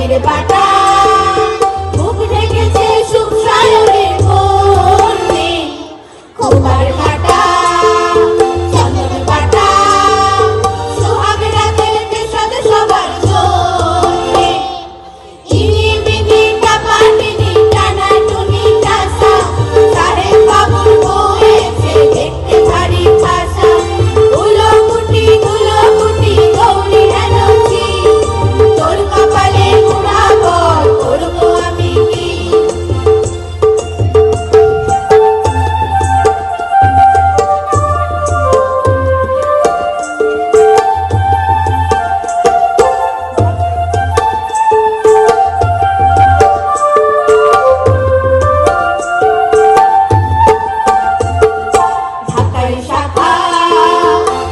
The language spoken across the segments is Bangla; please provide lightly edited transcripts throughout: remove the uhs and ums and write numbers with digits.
ফুলের পাতা মুখ ঢেকেছে সুখ সায়নের বন্যে খোপার কাটা চন্দন কাটা সোহাগ রাতের পেশাদ সবার জন্যে ইনি বিনি টাপাটিনি টানা টুনি টাসা সাহেব বাবুর বয়েছে দেখতে ভারী খাসা গুলো গুটি গৌরী হেনছি তোর কপালে মুড়া বল করবো আমি কি ঢাকার শাখা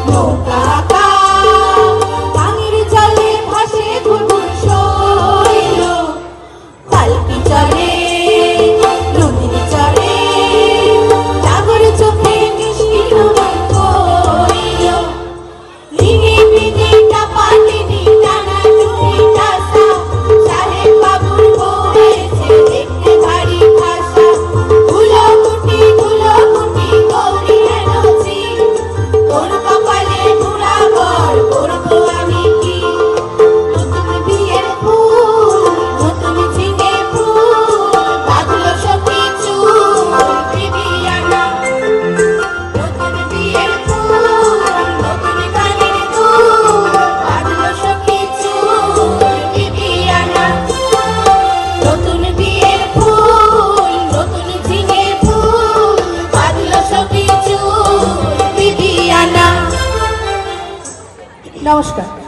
নৌকা আঁকা পানির জলে ভাসে ঘুরঘুর শৈল পালকি চলে নদীর চলে সাগর চোখে মিষ্টি নমন কইল লিনি বিনি টাপাটিনি টানা টুনি টাসা সাহেব বাবুর বয়েছে দেখতে ভারী খাসা গুলো গুটি গৌরী হেনছি তোর কপালে মুড়া বল করবো আমি কি নতুন বিয়ের ফুল নতুন ঝিঙে ফুল বাঁধলো সখী চুল বিবিয়ানা নতুন বিয়ের ফুল নতুন কানের দুল বাঁধলো সখী চুল বিবিয়ানা নতুন বিয়ের ফুল নতুন ঝিঙে ফুল বাঁধলো সখী চুল বিবিয়ানা। নমস্কার।